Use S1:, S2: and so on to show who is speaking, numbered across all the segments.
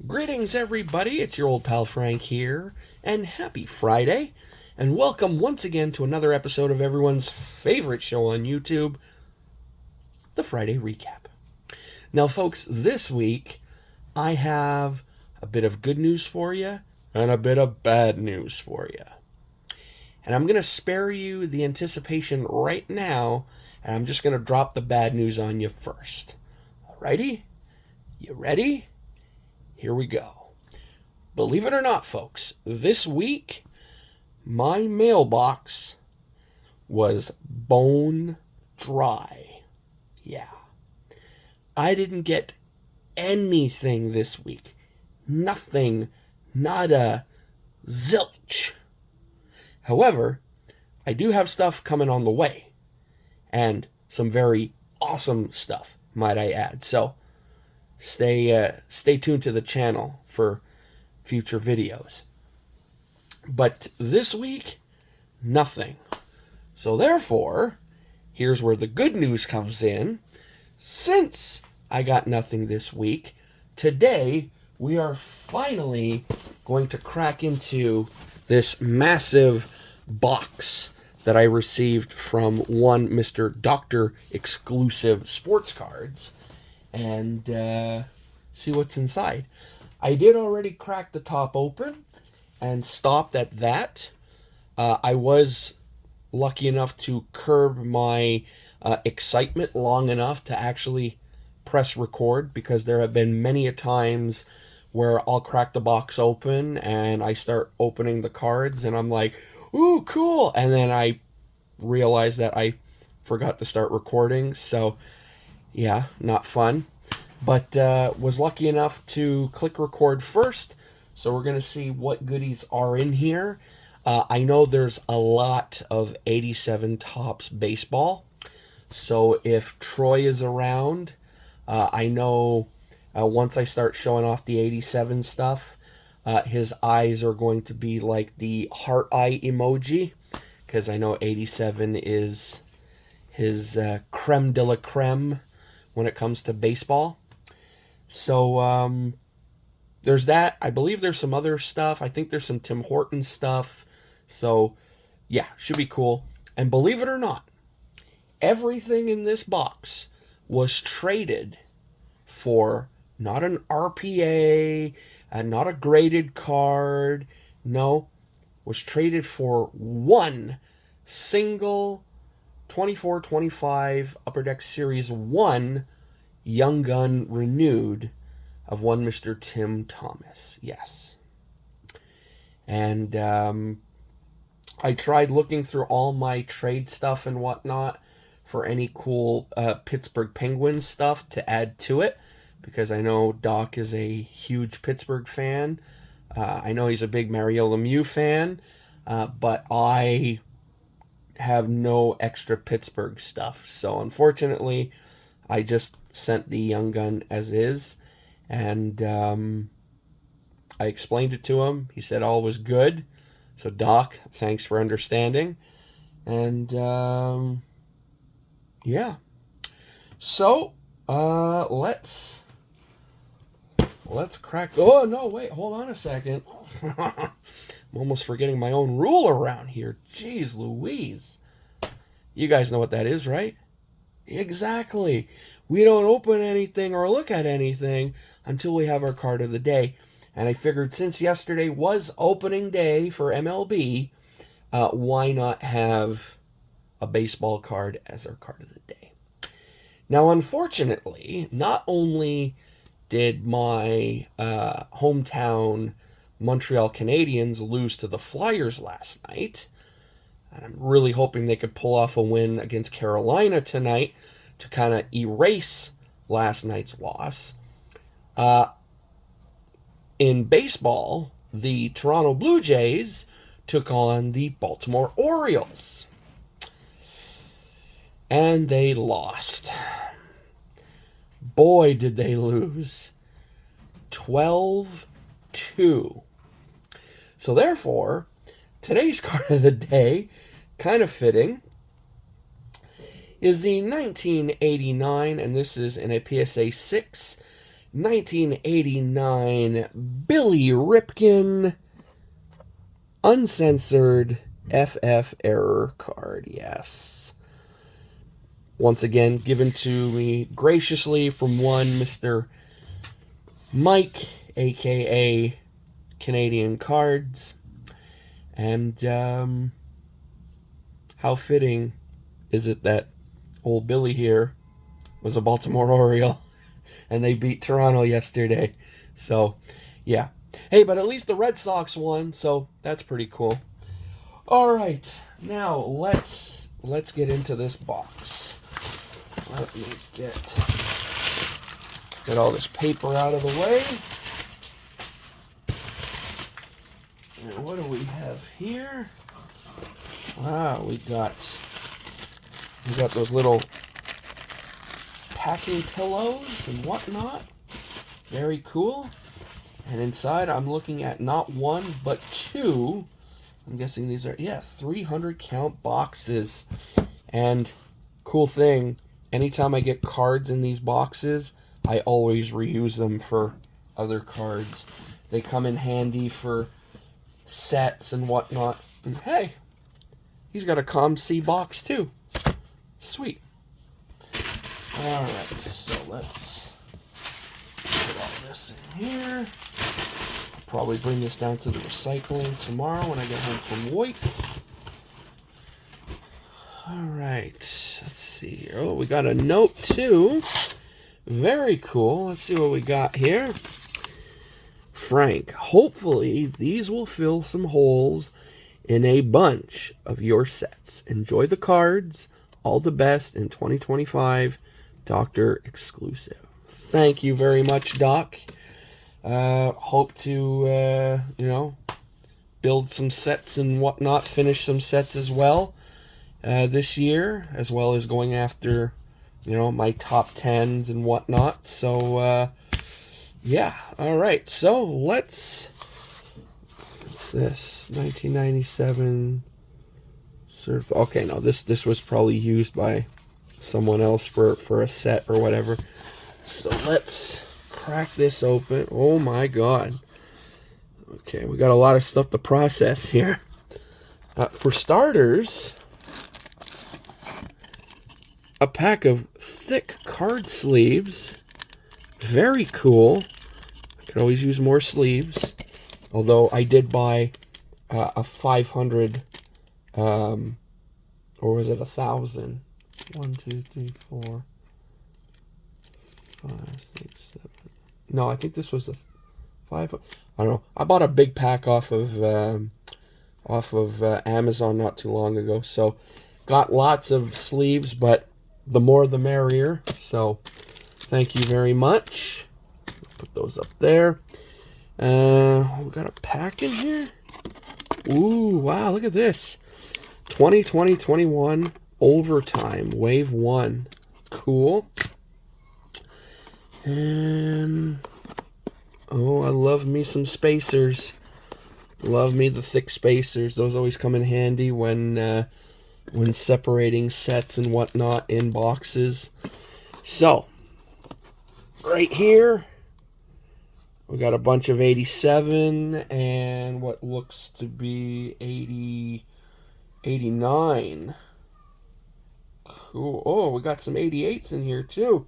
S1: Greetings, everybody. It's your old pal Frank here, and happy Friday, and welcome once again to another episode of everyone's favorite show on YouTube, the Friday Recap. Now, folks, this week I have a bit of good news for you and a bit of bad news for you. And I'm going to spare you the anticipation right now, and I'm just going to drop the bad news on you first. Alrighty? You ready? Here we go. Believe it or not, folks, this week my mailbox was bone dry. Yeah. I didn't get anything this week. Nothing. Nada. Zilch. However, I do have stuff coming on the way. And some very awesome stuff, might I add. So, stay tuned to the channel for future videos. But this week, nothing. So therefore, here's where the good news comes in. Since I got nothing this week, today we are finally going to crack into this massive box that I received from one Mr. Doctor Exclusive Sports Cards and see what's inside. I did already crack the top open and stopped at that. I was lucky enough to curb my excitement long enough to actually press record, because there have been many a times where I'll crack the box open and I start opening the cards and I'm like, ooh, cool. And then I realize that I forgot to start recording. So yeah, not fun. But was lucky enough to click record first. So we're going to see what goodies are in here. I know there's a lot of 87 Topps baseball. So if Troy is around, I know once I start showing off the 87 stuff, his eyes are going to be like the heart eye emoji. Because I know 87 is his creme de la creme when it comes to baseball. So, there's that. I believe there's some other stuff. I think there's some Tim Hortons stuff. So, yeah, should be cool. And believe it or not, everything in this box was traded for not an RPA, not a graded card. No, was traded for one single 24-25 Upper Deck Series 1 Young Gun renewed of one Mr. Tim Thomas. Yes. And I tried looking through all my trade stuff and whatnot for any cool Pittsburgh Penguins stuff to add to it, because I know Doc is a huge Pittsburgh fan. I know he's a big Mario Lemieux fan, but I have no extra Pittsburgh stuff. So unfortunately, I just sent the Young Gun as is, and I explained it to him. He said all was good. So Doc, thanks for understanding. And yeah. So let's crack. Oh no, wait, hold on a second. I'm almost forgetting my own rule around here. Jeez Louise. You guys know what that is, right? Exactly. We don't open anything or look at anything until we have our card of the day. And I figured since yesterday was opening day for MLB, why not have a baseball card as our card of the day? Now, unfortunately, not only did my hometown Montreal Canadiens lose to the Flyers last night, and I'm really hoping they could pull off a win against Carolina tonight to kind of erase last night's loss. In baseball, the Toronto Blue Jays took on the Baltimore Orioles. And they lost. Boy, did they lose. 12-2. So therefore, today's card of the day, kind of fitting, is the 1989, and this is in a PSA 6, 1989 Billy Ripken uncensored FF error card. Yes. Once again, given to me graciously from one Mr. Mike, aka Canadian Cards. And how fitting is it that old Billy here was a Baltimore Oriole and they beat Toronto yesterday. So, yeah. Hey, but at least the Red Sox won, so that's pretty cool. All right, now let's get into this box. Let me get all this paper out of the way. And what do we have here? Ah, we got those little packing pillows and whatnot. Very cool. And inside I'm looking at not one, but two. I'm guessing these are, 300 count boxes. And cool thing, anytime I get cards in these boxes, I always reuse them for other cards. They come in handy for sets and whatnot. And hey, he's got a COM-C box too. Sweet. Alright, so let's put all this in here. I'll probably bring this down to the recycling tomorrow when I get home from work. Alright, let's see here. Oh, we got a note too. Very cool. Let's see what we got here. Frank, hopefully these will fill some holes in a bunch of your sets. Enjoy the cards. All the best in 2025. Dr. Exclusive. Thank you very much, Doc. Hope to, build some sets and whatnot, finish some sets as well this year, as well as going after, my top 10s and whatnot. So, yeah. All right. So, what's this? 1997. Okay, no, this was probably used by someone else for a set or whatever. So let's crack this open. Oh my god. Okay, we got a lot of stuff to process here. For starters, a pack of thick card sleeves. Very cool. I could always use more sleeves. Although I did buy a 500, or was it 1,000? 1, 2, 3, 4, 5, 6, 7. No, I think this was a 5. I don't know. I bought a big pack off of Amazon not too long ago. So got lots of sleeves, but the more the merrier. So thank you very much. Put those up there. We got a pack in here. Ooh, wow, look at this. 2020-21 Overtime Wave 1. Cool. And oh, I love me some spacers. Love me the thick spacers. Those always come in handy when separating sets and whatnot in boxes. So, right here, we got a bunch of 87 and what looks to be 89. Cool. Oh, we got some 88s in here too.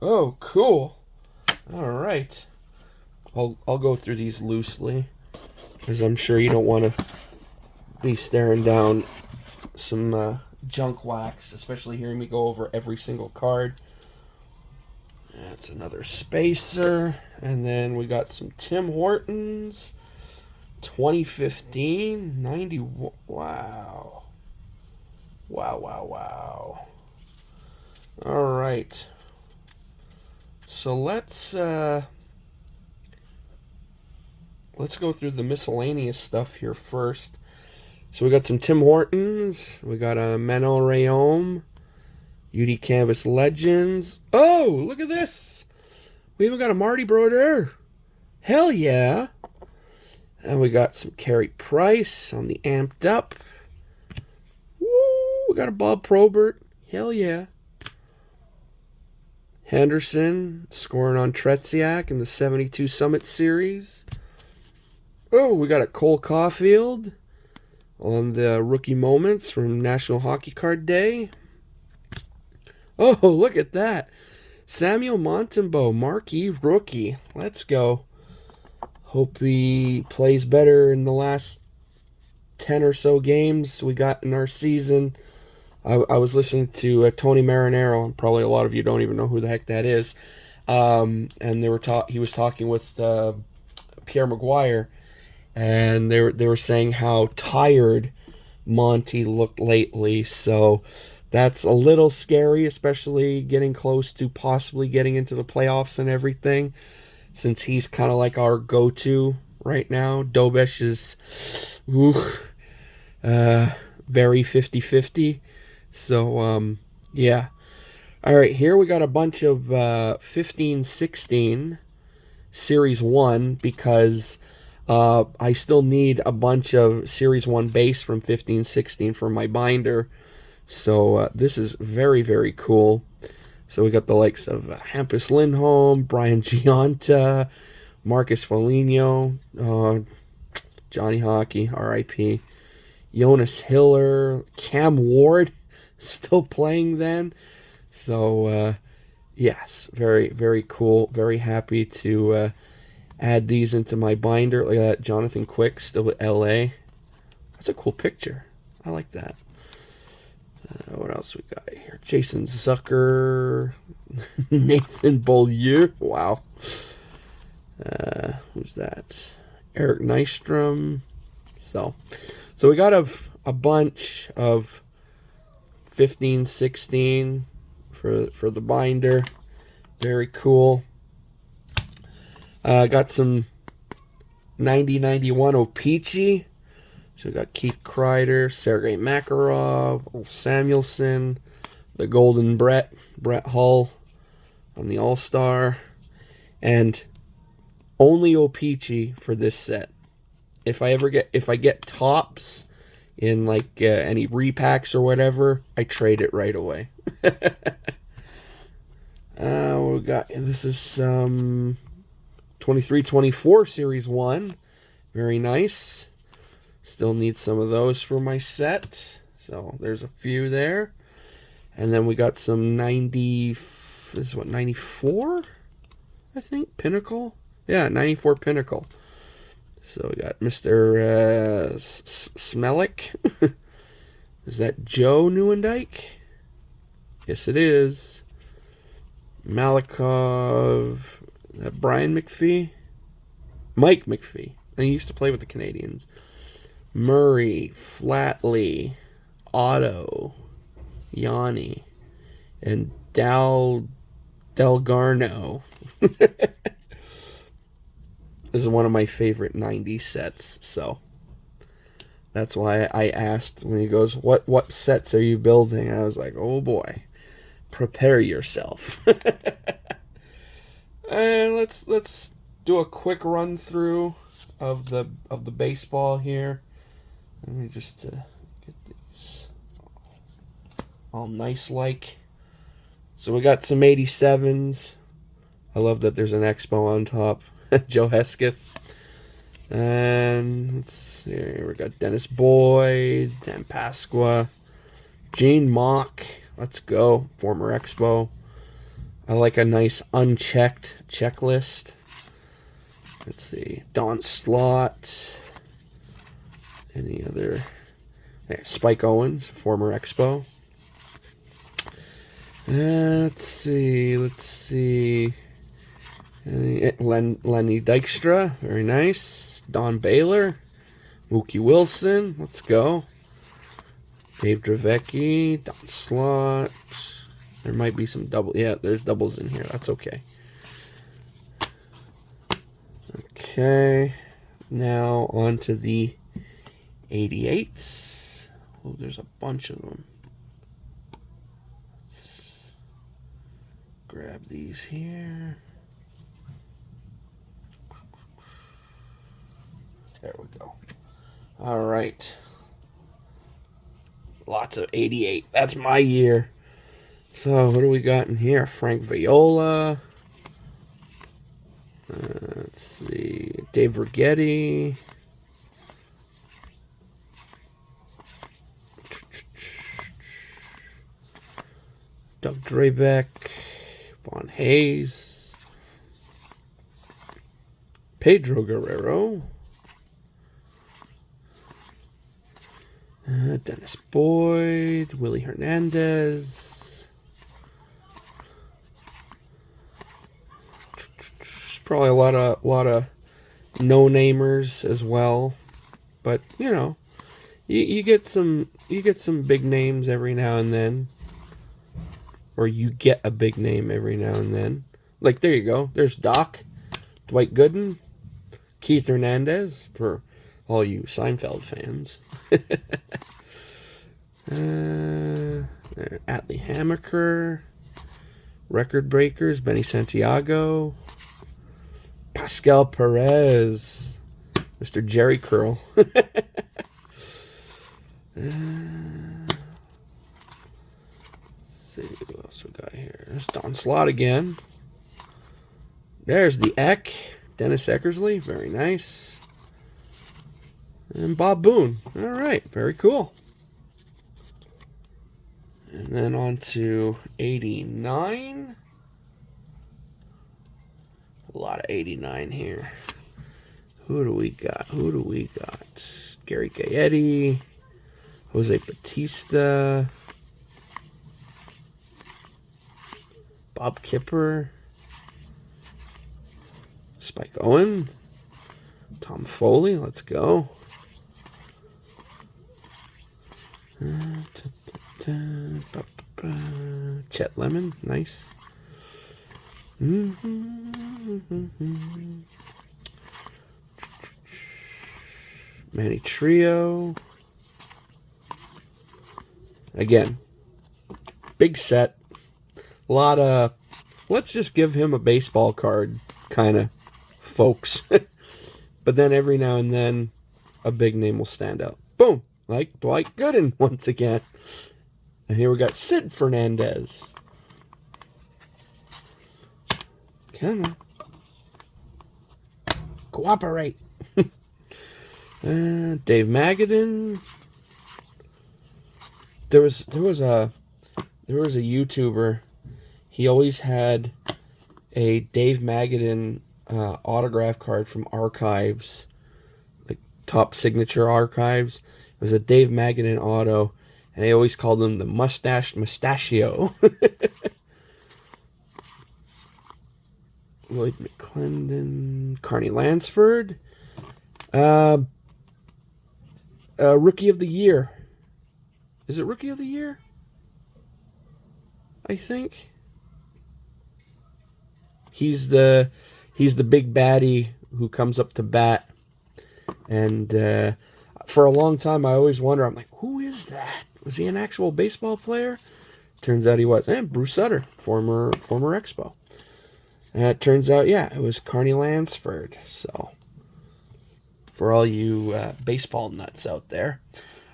S1: Oh, cool. All right. I'll go through these loosely, because I'm sure you don't want to be staring down some junk wax, especially hearing me go over every single card. That's another spacer. And then we got some Tim Hortons. 2015. 90. Wow. Wow. All right. So let's go through the miscellaneous stuff here first. So we got some Tim Hortons. We got a Manuel Rayom. UD Canvas Legends. Oh, look at this. We even got a Marty Brodeur. Hell yeah. And we got some Carey Price on the amped up. Woo! We got a Bob Probert. Hell yeah. Henderson scoring on Tretiak in the 72 Summit Series. Oh, we got a Cole Caulfield on the Rookie Moments from National Hockey Card Day. Oh, look at that. Samuel Montembeault, marquee rookie. Let's go. Hope he plays better in the last 10 or so games we got in our season. I was listening to Tony Marinaro, and probably a lot of you don't even know who the heck that is. And he was talking with Pierre Maguire, and they were saying how tired Monty looked lately. So that's a little scary, especially getting close to possibly getting into the playoffs and everything, since he's kind of like our go-to right now. Dobesh is very 50-50. So, yeah. All right, here we got a bunch of 15-16 Series 1 because I still need a bunch of Series 1 base from 15-16 for my binder. So this is very, very cool. So we got the likes of Hampus Lindholm, Brian Giunta, Marcus Foligno, Johnny Hockey, R.I.P., Jonas Hiller, Cam Ward, still playing then. So, yes, very, very cool. Very happy to add these into my binder. Look at that, Jonathan Quick, still at L.A. That's a cool picture. I like that. What else we got here? Jason Zucker, Nathan Beaulieu. Wow. Who's that? Eric Nystrom. So we got a bunch of 15-16 for the binder. Very cool. Got some 90-91 O-Pee-Chee. So we got Keith Kreider, Sergei Makarov, Ulf Samuelsson, the Golden Brett Hull on the All-Star, and only O-Pee-Chee for this set. If I get tops in like any repacks or whatever, I trade it right away. We got, this is 23-24 Series 1. Very nice. Still need some of those for my set. So there's a few there. And then we got some 90, this is what, 94? I think, Pinnacle? Yeah, 94 Pinnacle. So we got Mr. Smelik. Is that Joe Newendike? Yes, it is. Malikov. Is that Brian McPhee? Mike McPhee. And he used to play with the Canadians. Murray, Flatley, Otto, Yanni, and Delgarno. This is one of my favorite 90s sets, so that's why I asked when he goes, what sets are you building? And I was like, oh boy, prepare yourself. And let's do a quick run through of the baseball here. Let me just get these all nice like. So we got some 87s. I love that there's an Expo on top. Joe Hesketh. And let's see, we got Dennis Boyd, Dan Pasqua, Gene Mock. Let's go, former Expo. I like a nice unchecked checklist. Let's see, Don Slott. Any other? There, Spike Owens, former Expo. Let's see. Lenny Dykstra, very nice. Don Baylor, Mookie Wilson, let's go. Dave Dravecki, Don Slott. There might be some double. Yeah, there's doubles in here. That's okay. Okay, now on to the 88s. Oh, there's a bunch of them. Let's grab these here. There we go. All right. Lots of 88. That's my year. So, what do we got in here? Frank Viola. Let's see. Dave Righetti. Doug Drabeck. Von Hayes. Pedro Guerrero. Dennis Boyd. Willie Hernandez. Probably a lot of no-namers as well, but you know, you get some big names every now and then, or you get a big name every now and then. Like there you go. There's Doc, Dwight Gooden, Keith Hernandez for all you Seinfeld fans. Atlee Hammaker, Record Breakers, Benny Santiago, Pascal Perez, Mr. Jerry Curl. Let's see what else we got here. There's Don Slott again. There's the Eck, Dennis Eckersley, very nice. And Bob Boone. All right, very cool. And then on to 89. A lot of 89 here. Who do we got? Gary Gaetti, Jose Batista, Bob Kipper, Spike Owen, Tom Foley, let's go. Chet Lemon, nice. Manny Trio. Again, big set. A lot of, let's just give him a baseball card kind of folks. But then every now and then, a big name will stand out. Boom! Like Dwight Gooden once again. And here we got Sid Fernandez. Come on. Cooperate. Dave Magadan. There was a YouTuber. He always had a Dave Magadan autograph card from Archives, like Top Signature Archives. It was a Dave Magadan auto, and they always called him the Mustached Mustachio. Lloyd McClendon, Carney Lansford, Rookie of the Year. Is it Rookie of the Year? I think he's the big baddie who comes up to bat, and for a long time I always wonder. I'm like, who is that? Was he an actual baseball player? Turns out he was. And Bruce Sutter, former Expo. And it turns out, yeah, it was Carney Lansford. So, for all you baseball nuts out there.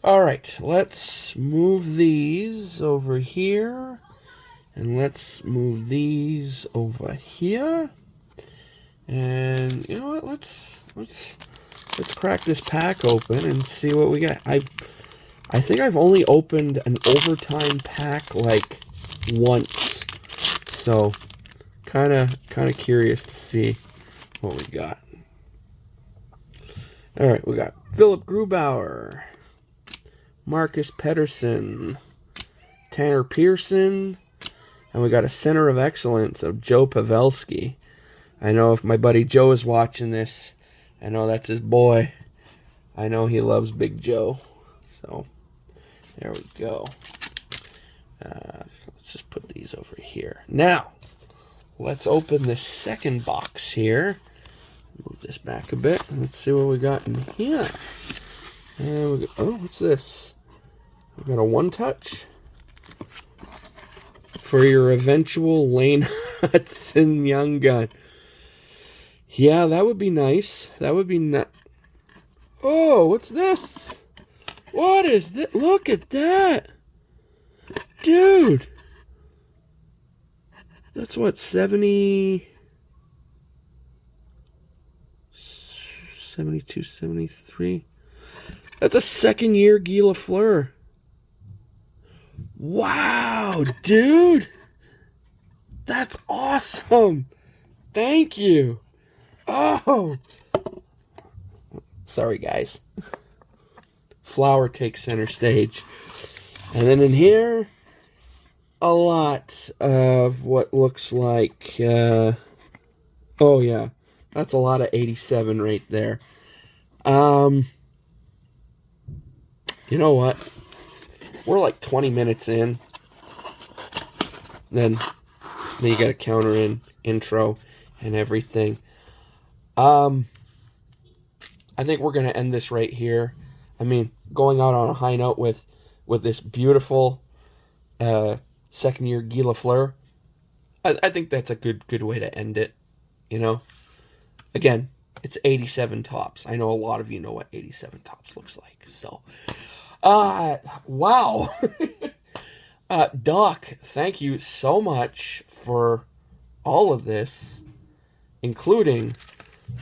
S1: All right, let's move these over here. And let's move these over here. And you know what? Let's crack this pack open and see what we got. I think I've only opened an overtime pack like once. So kind of curious to see what we got. All right, we got Philip Grubauer, Marcus Pedersen, Tanner Pearson, and we got a center of excellence of Joe Pavelski. I know if my buddy Joe is watching this, I know that's his boy. I know he loves Big Joe. So there we go. Let's just put these over here. Now, let's open this second box here. Move this back a bit. Let's see what we got in here. And we got, oh, what's this? We got a one-touch for your eventual Lane Hudson Young Gun. Yeah, that would be nice. That would be Oh, what's this? What is this? Look at that. Dude. That's what, 72, 73. That's a second year Guy Lafleur. Wow, dude. That's awesome. Thank you. Oh. Sorry, guys. Flower takes center stage. And then in here, a lot of what looks like, oh yeah, that's a lot of 87 right there. You know what? We're like 20 minutes in. Then you got a counter intro and everything. I think we're going to end this right here. I mean, going out on a high note with this beautiful second year Guy Lafleur. I think that's a good way to end it, you know. Again, it's 87 tops. I know a lot of you know what 87 tops looks like. So, wow. Doc, thank you so much for all of this, including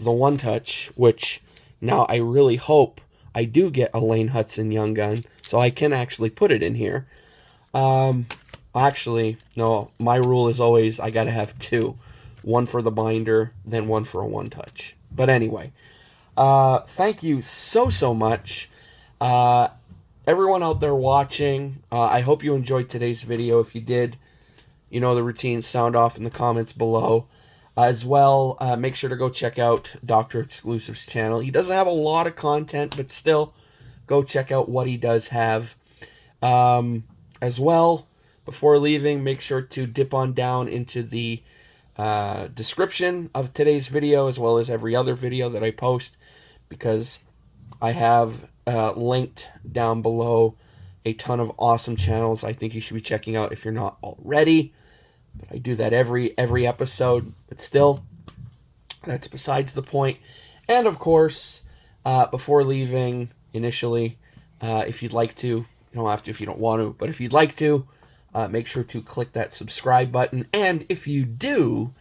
S1: the one touch, which now I really hope I do get a Lane Hudson Young Gun, so I can actually put it in here. Actually, no, my rule is always I gotta have two. One for the binder, then one for a one touch. But anyway, thank you so much. Everyone out there watching, I hope you enjoyed today's video. If you did, you know the routine, sound off in the comments below. As well, make sure to go check out Dr. Exclusive's channel. He doesn't have a lot of content, but still, go check out what he does have. As well, before leaving, make sure to dip on down into the description of today's video, as well as every other video that I post, because I have linked down below a ton of awesome channels I think you should be checking out if you're not already. But I do that every episode. But still, that's besides the point. And of course, before leaving, initially, if you'd like to, you don't have to if you don't want to, but if you'd like to, make sure to click that subscribe button. And if you do,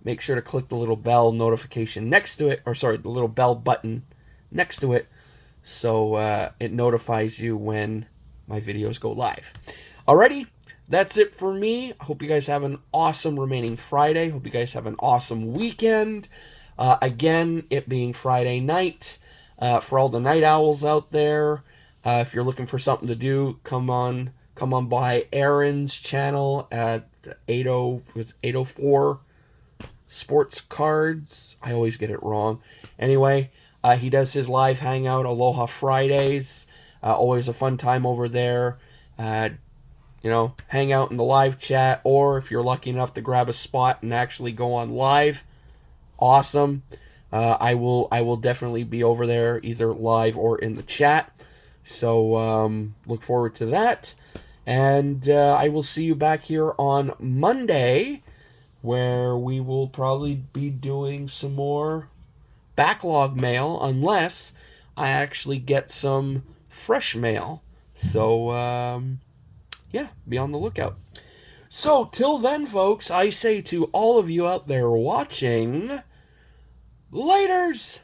S1: make sure to click the little bell notification next to it, or sorry, the little bell button next to it, so it notifies you when my videos go live. Alrighty, that's it for me. I hope you guys have an awesome remaining Friday. Hope you guys have an awesome weekend. Again, it being Friday night, for all the night owls out there, if you're looking for something to do, come on by Aaron's channel at 804 Sports Cards. I always get it wrong. Anyway, he does his live hangout Aloha Fridays. Always a fun time over there. You know, hang out in the live chat, or if you're lucky enough to grab a spot and actually go on live, awesome. I will definitely be over there, either live or in the chat. So look forward to that. And I will see you back here on Monday, where we will probably be doing some more backlog mail, unless I actually get some fresh mail. So, yeah, be on the lookout. So, till then, folks, I say to all of you out there watching, laters!